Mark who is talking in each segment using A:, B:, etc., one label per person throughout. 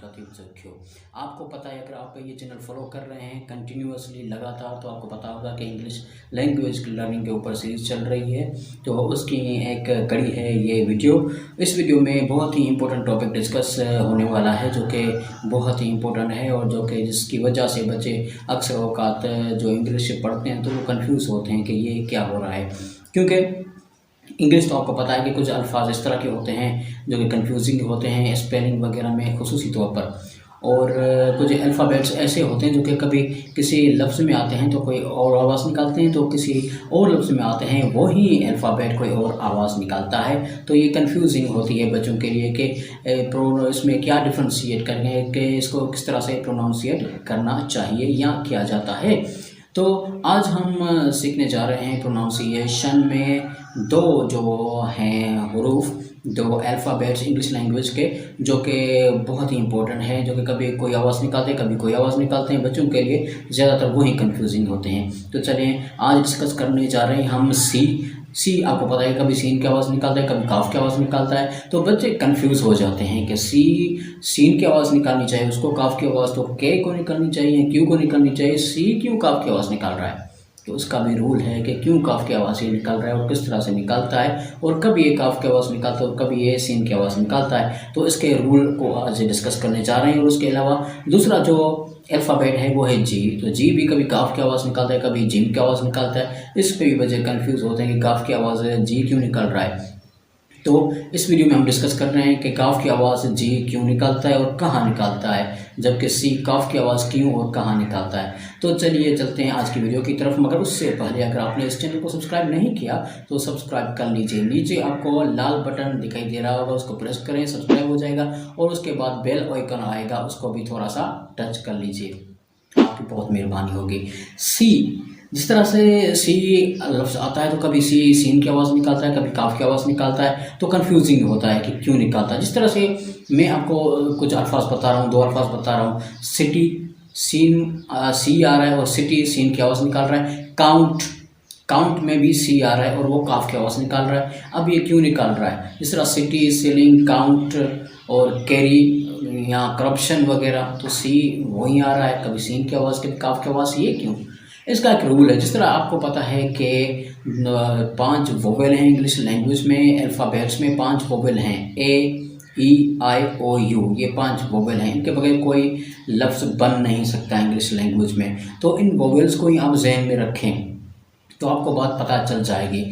A: साथियों सखियों, आपको पता है अगर आप ये चैनल फॉलो कर रहे हैं कंटिन्यूअसली लगातार तो आपको पता होगा कि इंग्लिश लैंग्वेज लर्निंग के ऊपर सीरीज़ चल रही है। तो उसकी एक कड़ी है ये वीडियो। इस वीडियो में बहुत ही इंपॉर्टेंट टॉपिक डिस्कस होने वाला है जो कि बहुत ही इंपॉर्टेंट है और जो कि जिसकी वजह से बच्चे अक्सर औकात जो इंग्लिश पढ़ते हैं तो वो कंफ्यूज होते हैं कि ये क्या हो रहा है, क्योंकि इंग्लिश तो आपको पता है कि कुछ अल्फाज इस तरह के होते हैं जो कि कंफ्यूजिंग होते हैं स्पेलिंग वगैरह में खुसूसी तौर पर, और कुछ अल्फ़ाबेट्स ऐसे होते हैं जो कि कभी किसी लफ्ज़ में आते हैं तो कोई और आवाज़ निकालते हैं, तो किसी और लफ्ज़ में आते हैं वही अल्फ़ाबेट कोई और आवाज़ निकालता है। तो ये कंफ्यूजिंग होती है बच्चों के लिए कि इसमें क्या डिफ्रेंशिएट करने कि इसको किस तरह से प्रोनाउंसिएट करना चाहिए या किया जाता है। तो आज हम सीखने जा रहे हैं प्रोनाउंसिएशन में दो जो हैं हुरूफ, दो अल्फ़ाबेट्स इंग्लिश लैंग्वेज के जो कि बहुत ही इंपॉर्टेंट हैं, जो कि कभी कोई आवाज़ निकालते हैं कभी कोई आवाज़ निकालते हैं। बच्चों के लिए ज़्यादातर वही कंफ्यूजिंग होते हैं। तो चलिए आज डिस्कस करने जा रहे हैं हम सी। आपको पता है कभी सीन की आवाज़ निकालता है कभी काफ की आवाज़ निकालता है, तो बच्चे कंफ्यूज हो जाते हैं कि सीन की आवाज़ निकालनी चाहिए उसको, काफ की आवाज़ तो के को निकालनी चाहिए, क्यू को निकालनी चाहिए, सी क्यों काफ की आवाज़ निकाल रहा है। तो उसका भी रूल है कि क्यों काफ की आवाज़ ये निकाल रहा है और किस तरह से निकालता है, और कभी ये काफ की आवाज़ निकालता है और कभी ये सीन की आवाज़ निकालता है। तो इसके रूल को आज डिस्कस करने जा रहे हैं। और उसके अलावा दूसरा जो अल्फ़ाबेट है वो है जी। तो जी भी कभी काफ की आवाज़ निकालता है कभी जिम की आवाज़ निकालता है। इस पर भी बच्चे कंफ्यूज होते हैं कि काफ की आवाज़ जी क्यों निकल रहा है। तो इस वीडियो में हम डिस्कस कर रहे हैं कि काफ की आवाज़ जी क्यों निकालता है और कहाँ निकालता है, जबकि सी काफ की आवाज़ क्यों और कहाँ निकालता है। तो चलिए चलते हैं आज की वीडियो की तरफ, मगर उससे पहले अगर आपने इस चैनल को सब्सक्राइब नहीं किया तो सब्सक्राइब कर लीजिए। नीचे आपको लाल बटन दिखाई दे रहा होगा, उसको प्रेस करें, सब्सक्राइब हो जाएगा, और उसके बाद बेल आइकन आएगा उसको भी थोड़ा सा टच कर लीजिए, आपकी बहुत मेहरबानी होगी। सी, जिस तरह से सी लफ्ज़ आता है तो कभी सीन की आवाज़ निकालता है कभी काफ की आवाज़ निकालता है, तो कंफ्यूजिंग होता है कि क्यों निकालता है। जिस तरह से मैं आपको कुछ अल्फाज बता रहा हूँ, दो अल्फाज बता रहा हूँ। सिटी सीन सी आ रहा है और सिटी सीन की आवाज़ निकाल रहा है। काउंट में भी सी आ रहा है और वो काफ की आवाज़ निकाल रहा है। अब ये क्यों निकाल रहा है, जिस तरह सिटी, सीलिंग, काउंट और कैरी या करप्शन वगैरह, तो सी वहीं आ रहा है, कभी सीन की आवाज़ कभी काफ की आवाज़। ये क्यों? इसका एक रूल है। जिस तरह आपको पता है कि 5 वोवेल हैं इंग्लिश लैंग्वेज में, अल्फ़ाबेट्स में 5 वोवेल हैं, ए ई आई ओ यू, ये 5 वोवेल हैं। इनके बगैर कोई लफ्ज़ बन नहीं सकता इंग्लिश लैंग्वेज में। तो इन वोवेल्स को ही आप जहन में रखें तो आपको बात पता चल जाएगी।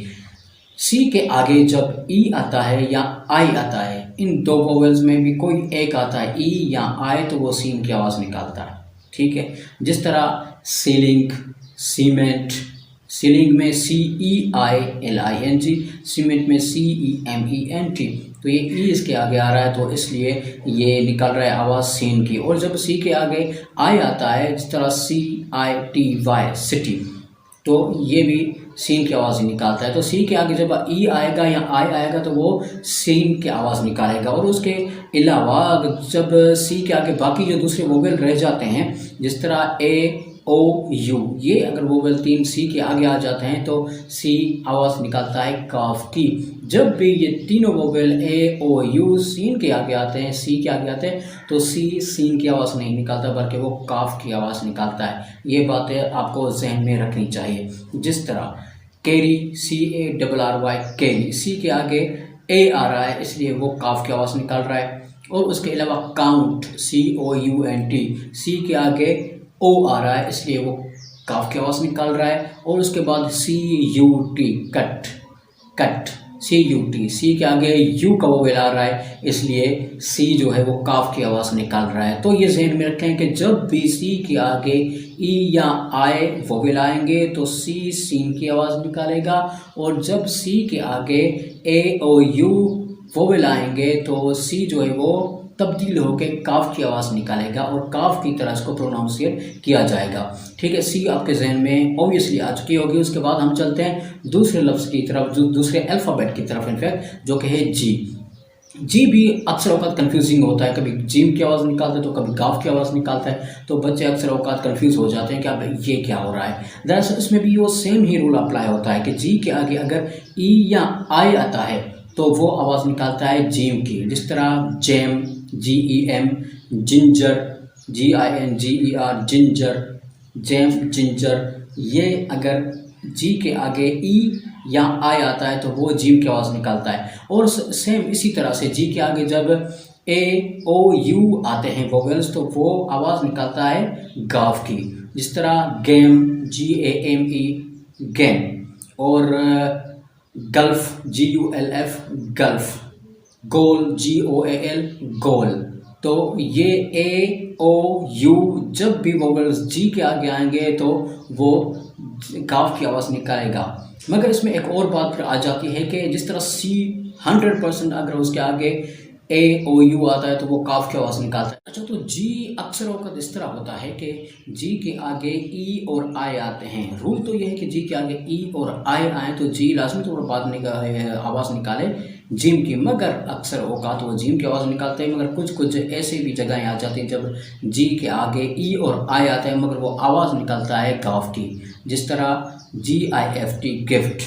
A: सी के आगे जब ई आता है या आई आता है, इन दो वोवेल्स में भी कोई एक आता है ई या आई, तो वो सीन की आवाज़ निकालता है। ठीक है, जिस तरह सीलिंग, सीमेंट, सीलिंग में CEILING, सीमेंट में CEMENT, तो ये ई इसके आगे आ रहा है तो इसलिए ये निकल रहा है आवाज़ सीन की। और जब सी के आगे आई आता है, जिस तरह CITY सिटी, तो ये भी सीन की आवाज़ ही निकालता है। तो सी के आगे जब ई आएगा या आई आएगा तो वो सीन की आवाज़ निकालेगा। और उसके अलावा जब सी के आगे बाकी जो दूसरे वोवेल रह जाते हैं, जिस तरह ए ओ यू, ये अगर वोवेल 3 सी के आगे आ जाते हैं तो सी आवाज़ निकालता है काफ की। जब भी ये तीनों वोवेल ए ओ यू सीन के आगे आते हैं, सी के आगे आते हैं, तो सी सीन की आवाज़ नहीं निकालता बल्कि वो काफ की आवाज़ निकालता है। ये बातें आपको जहन में रखनी चाहिए। जिस तरह कैरी, CARRY कैरी, सी के आगे ए आ रहा है इसलिए वो काफ की आवाज़ निकाल रहा है। और उसके अलावा काउंट, COUNT, सी के आगे ओ आ रहा है इसलिए वो काफ की आवाज़ निकाल रहा है। और उसके बाद CUT कट, CUT, सी के आगे यू का वोवेल आ रहा है इसलिए सी जो है वो काफ की आवाज़ निकाल रहा है। तो ये जहन में रखें कि जब भी सी के आगे ई या आई वोवेल आएंगे तो सी सीन की आवाज़ निकालेगा, और जब सी के आगे ए ओ यू वोवेल आएंगे तो सी जो है वो तब्दील होकर काफ की आवाज़ निकालेगा और काफ की तरह इसको प्रोनाउंसिएट किया जाएगा। ठीक है, सी आपके जहन में ऑब्वियसली आ चुकी होगी। उसके बाद हम चलते हैं दूसरे लफ्ज़ की तरफ, दूसरे अल्फ़ाबेट की तरफ इनफैक्ट, जो कि है जी। जी भी अक्सर औकात कन्फ्यूजिंग होता है, कभी जिम की आवाज़ निकालता है तो कभी काफ की आवाज़ निकालता है। तो बच्चे अक्सर औकात कन्फ्यूज़ हो जाते हैं कि अब ये क्या हो रहा है। दरअसल इसमें भी वो सेम ही रूल अप्लाई होता है कि जी के आगे अगर ई या आई आता है तो वो आवाज़ निकालता है जीम की। जिस तरह gem, GEM, ginger, GINGER ginger, jam ginger. ये अगर जी के आगे ई या आई आता है तो वो जीम की आवाज़ निकालता है। और सेम इसी तरह से जी के आगे जब ए ओ यू आते हैं वोवेल्स तो वो आवाज़ निकालता है गाफ की। जिस तरह गेम, GAME गेम, और गल्फ, GULF गल्फ, गोल, GOAL गोल। तो ये ए ओ यू जब भी वोवेल्स जी के आगे आएंगे तो वो काफ की आवाज़ निकालेगा। मगर इसमें एक और बात फिर आ जाती है कि जिस तरह सी 100% अगर उसके आगे ए ओ यू आता है तो वो काफ की आवाज़ निकालता है। अच्छा, तो जी अक्सर वक्त इस तरह होता है कि जी के आगे ई और आई आते हैं। रूल तो ये है कि जी के आगे ई और आई आए तो जी लाजमी तौर पर आवाज़ निकाले जिम की। मगर अक्सर औकात वो जिम की आवाज़ निकालते हैं, मगर कुछ ऐसे भी जगहें आ जाती हैं जब जी के आगे ई और आई आते हैं मगर वो आवाज़ निकालता है गाफ की। जिस तरह GIFT गिफ्ट,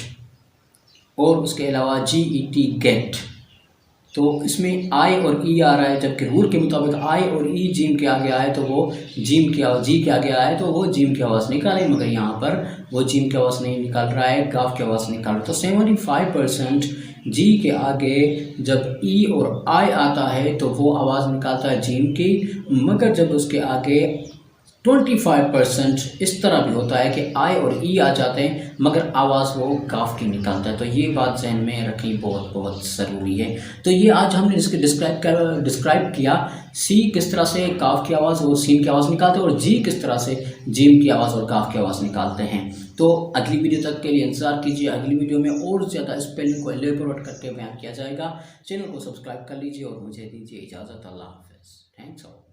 A: और उसके अलावा GET गेट। तो इसमें आई और ई आ रहा है, जबकि रूल के मुताबिक आई और ई जिम के आगे आए तो वो जिम की आवाज़, जी के आगे आए तो वो जिम की आवाज़ निकाले। मगर यहाँ पर वो जिम की आवाज़ नहीं निकाल रहा है, गाफ की आवाज़ निकाल रहा है। तो 75% जी के आगे जब ई और आई आता है तो वो आवाज़ निकालता है जिम की। मगर जब उसके आगे 25% इस तरह भी होता है कि आई और ई आ जाते हैं मगर आवाज़ वो काफ की निकालता है। तो ये बात जहन में रखनी बहुत बहुत ज़रूरी है। तो ये आज हमने इसके डिस्क्राइब किया सी किस तरह से काफ की आवाज़ और सीन की आवाज़ निकालते हैं, और जी किस तरह से जीम की आवाज़ और काफ की आवाज़ निकालते हैं। तो अगली वीडियो तक के लिए इंतज़ार कीजिए। अगली वीडियो में और ज़्यादा स्पेलिंग को एलेबोरेट करके बयान किया जाएगा। चैनल को सब्सक्राइब कर लीजिए और मुझे दीजिए इजाज़त। अल्लाह हाफ़िज़। Thanks all.